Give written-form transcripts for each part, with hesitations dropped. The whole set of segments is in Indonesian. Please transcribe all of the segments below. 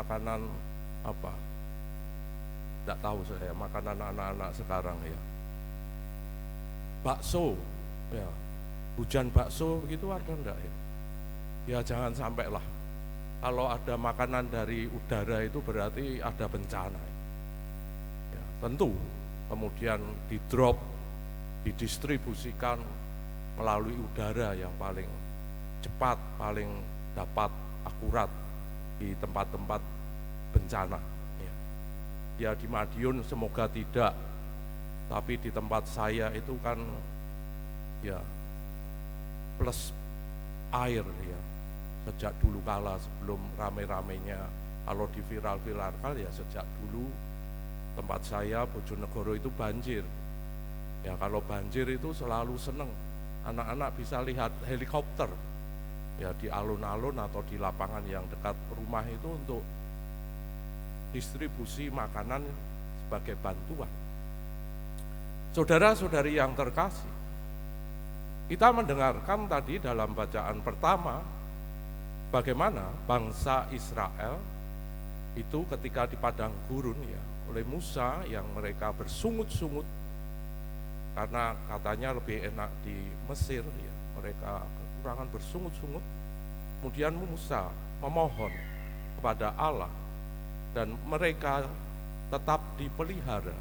makanan apa? Tidak tahu saya, makanan anak-anak sekarang ya. Bakso, ya. Hujan bakso begitu ada enggak ya? Ya jangan sampai lah. Kalau ada makanan dari udara itu berarti ada bencana. Ya, tentu kemudian di-drop, didistribusikan melalui udara yang paling cepat, paling dapat akurat di tempat-tempat bencana. Ya di Madiun semoga tidak, tapi di tempat saya itu kan ya plus air ya, sejak dulu kala sebelum rame-ramenya kalau di viral-viralkan ya sejak dulu tempat saya Bojonegoro itu banjir. Ya kalau banjir itu selalu seneng, anak-anak bisa lihat helikopter ya di alun-alun atau di lapangan yang dekat rumah itu untuk distribusi makanan sebagai bantuan. Saudara-saudari yang terkasih, kita mendengarkan tadi dalam bacaan pertama bagaimana bangsa Israel itu ketika di padang gurun ya oleh Musa yang mereka bersungut-sungut karena katanya lebih enak di Mesir ya, mereka kekurangan bersungut-sungut. Kemudian Musa memohon kepada Allah dan mereka tetap dipelihara,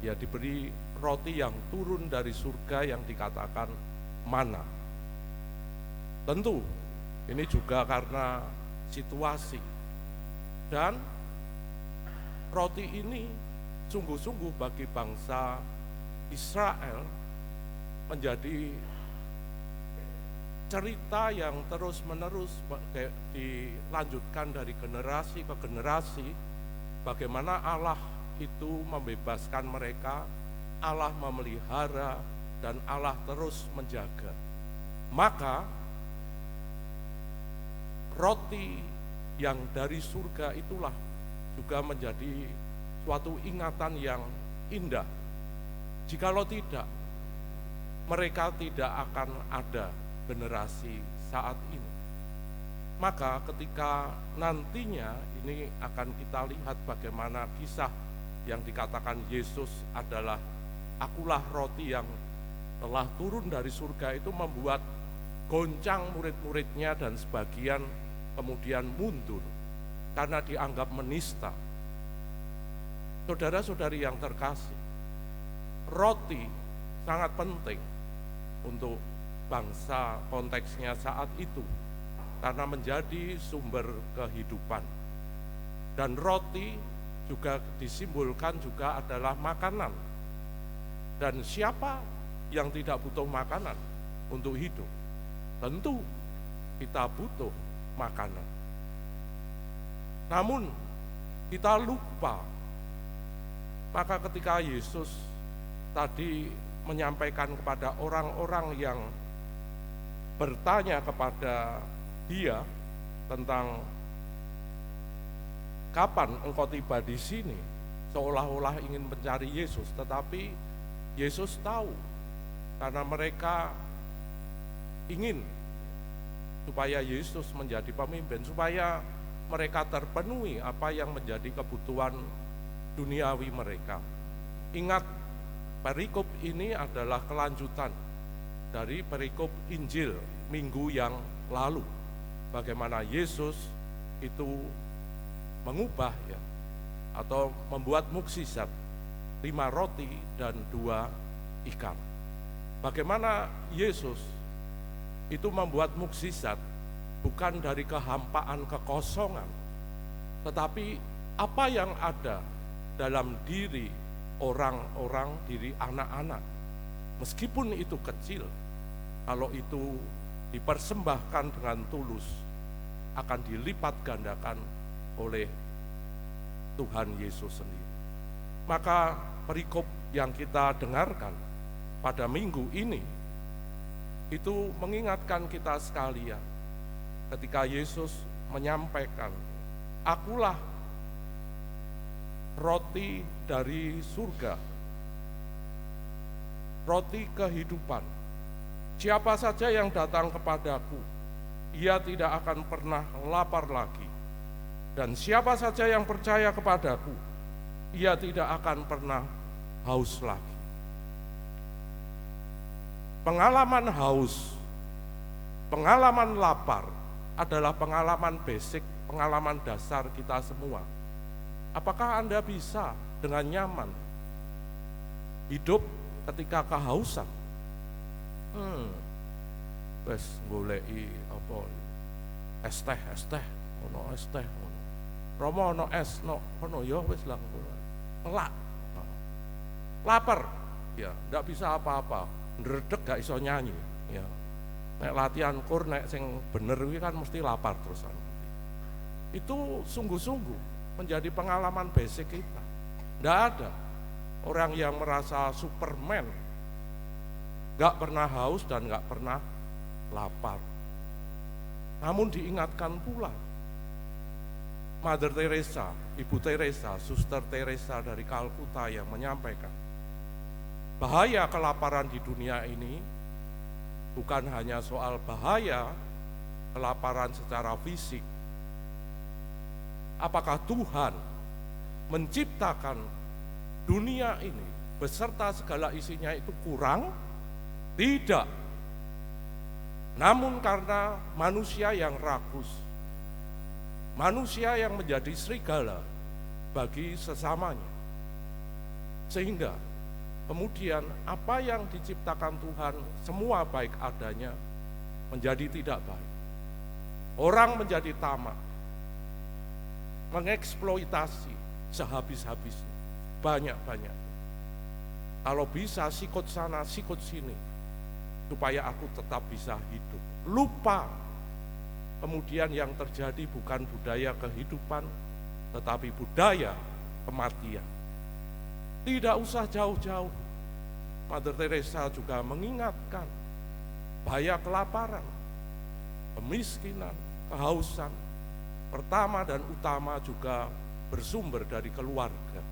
ya diberi roti yang turun dari surga yang dikatakan mana. Tentu ini juga karena situasi, dan roti ini sungguh-sungguh bagi bangsa Israel menjadi cerita yang terus-menerus dilanjutkan dari generasi ke generasi, bagaimana Allah itu membebaskan mereka, Allah memelihara, dan Allah terus menjaga. Maka roti yang dari surga itulah juga menjadi suatu ingatan yang indah. Jikalau tidak, mereka tidak akan ada generasi saat ini. Maka ketika nantinya ini akan kita lihat bagaimana kisah yang dikatakan Yesus adalah akulah roti yang telah turun dari surga itu membuat goncang murid-muridnya dan sebagian kemudian mundur karena dianggap menista. Saudara-saudari yang terkasih, roti sangat penting untuk bangsa konteksnya saat itu karena menjadi sumber kehidupan. Dan roti juga disimbolkan juga adalah makanan. Dan siapa yang tidak butuh makanan untuk hidup? Tentu kita butuh makanan. Namun kita lupa, maka ketika Yesus tadi menyampaikan kepada orang-orang yang bertanya kepada dia tentang kapan engkau tiba di sini, seolah-olah ingin mencari Yesus, tetapi Yesus tahu karena mereka ingin supaya Yesus menjadi pemimpin, supaya mereka terpenuhi apa yang menjadi kebutuhan duniawi mereka. Ingat, perikop ini adalah kelanjutan dari perikop Injil minggu yang lalu, bagaimana Yesus itu mengubah ya atau membuat mukjizat 5 roti dan 2 ikan. Bagaimana Yesus itu membuat mukjizat bukan dari kehampaan, kekosongan, tetapi apa yang ada dalam diri orang-orang, diri anak-anak, meskipun itu kecil, kalau itu dipersembahkan dengan tulus, akan dilipat gandakan oleh Tuhan Yesus sendiri. Maka perikop yang kita dengarkan pada minggu ini itu mengingatkan kita sekalian ketika Yesus menyampaikan, akulah roti dari surga, roti kehidupan. Siapa saja yang datang kepadaku, ia tidak akan pernah lapar lagi. Dan siapa saja yang percaya kepadaku, ia tidak akan pernah haus lagi. Pengalaman haus, pengalaman lapar adalah pengalaman basic, pengalaman dasar kita semua. Apakah Anda bisa dengan nyaman hidup ketika kehausan? Wes goleki apa? Es teh, ono es teh. Romo ono es, ono ya wes lah. Melak. Lapar, ya, ndak bisa apa-apa. Ndredeg gak iso nyanyi, ya. Nek latihan kur nek sing bener kuwi kan mesti lapar terusan. Itu sungguh-sungguh menjadi pengalaman basic kita. Ndak ada orang yang merasa Superman, gak pernah haus dan gak pernah lapar. Namun diingatkan pula Mother Teresa, Ibu Teresa, Suster Teresa dari Kalkuta yang menyampaikan bahaya kelaparan di dunia ini bukan hanya soal bahaya kelaparan secara fisik. Apakah Tuhan menciptakan dunia ini beserta segala isinya itu kurang? Tidak. Namun karena manusia yang rakus, manusia yang menjadi serigala bagi sesamanya, sehingga kemudian apa yang diciptakan Tuhan semua baik adanya menjadi tidak baik. Orang menjadi tamak, mengeksploitasi sehabis-habisnya, banyak-banyak. Kalau bisa sikut sana, sikut sini, supaya aku tetap bisa hidup. Lupa, kemudian yang terjadi bukan budaya kehidupan, tetapi budaya kematian. Tidak usah jauh-jauh, Mother Teresa juga mengingatkan bahaya kelaparan, kemiskinan, kehausan, pertama dan utama juga bersumber dari keluarga.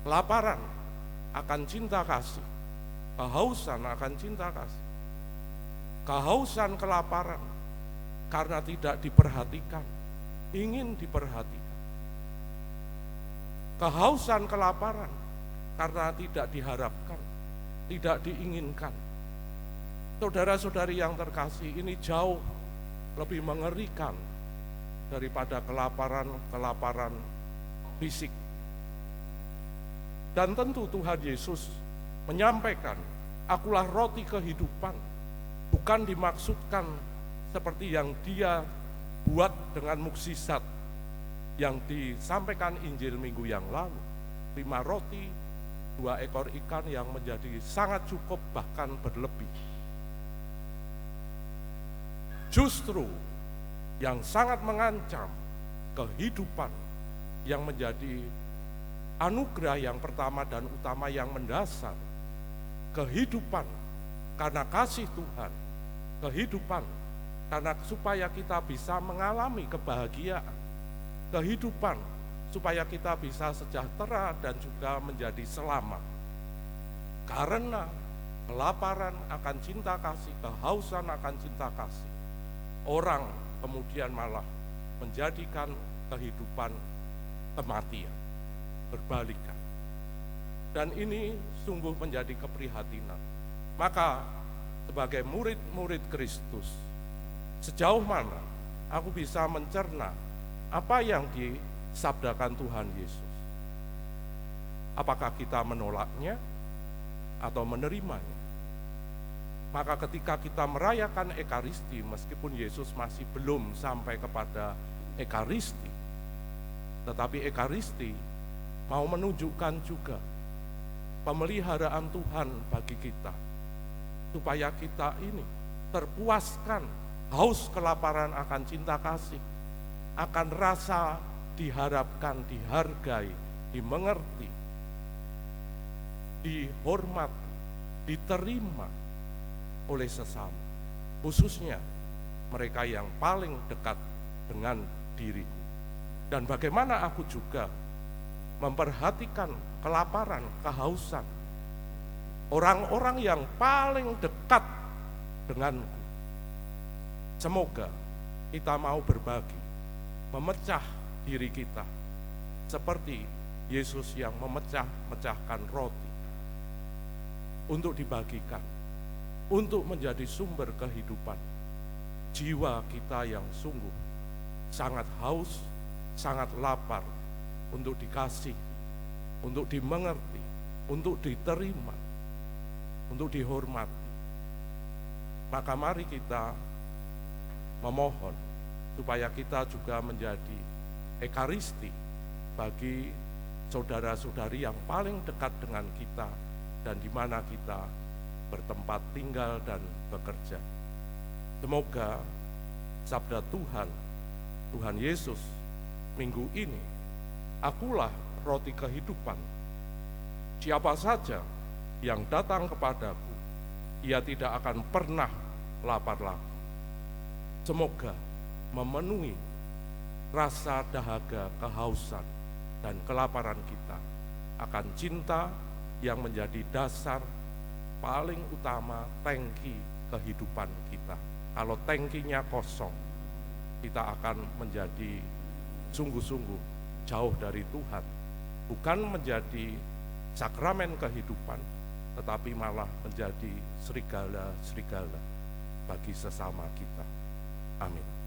Kelaparan akan cinta kasih, kehausan akan cinta kasih. Kehausan kelaparan karena tidak diperhatikan, ingin diperhatikan. Kehausan kelaparan karena tidak diharapkan, tidak diinginkan. Saudara-saudari yang terkasih, ini jauh lebih mengerikan daripada kelaparan fisik. Dan tentu Tuhan Yesus menyampaikan, akulah roti kehidupan, bukan dimaksudkan seperti yang dia buat dengan mukjizat yang disampaikan Injil minggu yang lalu. 5 roti, 2 ekor ikan yang menjadi sangat cukup bahkan berlebih. Justru yang sangat mengancam kehidupan yang menjadi anugerah yang pertama dan utama yang mendasar, kehidupan karena kasih Tuhan, kehidupan karena supaya kita bisa mengalami kebahagiaan, kehidupan supaya kita bisa sejahtera dan juga menjadi selamat. Karena kelaparan akan cinta kasih, kehausan akan cinta kasih, orang kemudian malah menjadikan kehidupan kematian, berbalikan. Dan ini sungguh menjadi keprihatinan. Maka sebagai murid-murid Kristus, sejauh mana aku bisa mencerna apa yang disabdakan Tuhan Yesus? Apakah kita menolaknya atau menerimanya? Maka ketika kita merayakan Ekaristi, meskipun Yesus masih belum sampai kepada Ekaristi, tetapi Ekaristi mau menunjukkan juga pemeliharaan Tuhan bagi kita, supaya kita ini terpuaskan haus kelaparan akan cinta kasih, akan rasa diharapkan, dihargai, dimengerti, dihormati, diterima oleh sesama, khususnya mereka yang paling dekat dengan diriku. Dan bagaimana aku juga memperhatikan kelaparan, kehausan orang-orang yang paling dekat denganku. Semoga kita mau berbagi memecah diri kita, seperti Yesus yang memecahkan roti untuk dibagikan, untuk menjadi sumber kehidupan. Jiwa kita yang sungguh sangat haus, sangat lapar untuk dikasih, untuk dimengerti, untuk diterima, untuk dihormati. Maka mari kita memohon supaya kita juga menjadi ekaristi bagi saudara-saudari yang paling dekat dengan kita dan di mana kita bertempat tinggal dan bekerja. Semoga sabda Tuhan Yesus minggu ini, akulah roti kehidupan. Siapa saja yang datang kepadaku, ia tidak akan pernah lapar lagi. Semoga memenuhi rasa dahaga, kehausan, dan kelaparan kita akan cinta yang menjadi dasar paling utama tangki kehidupan kita. Kalau tangkinya kosong, kita akan menjadi sungguh-sungguh jauh dari Tuhan. Bukan menjadi sakramen kehidupan, tetapi malah menjadi serigala-serigala bagi sesama kita. Amin.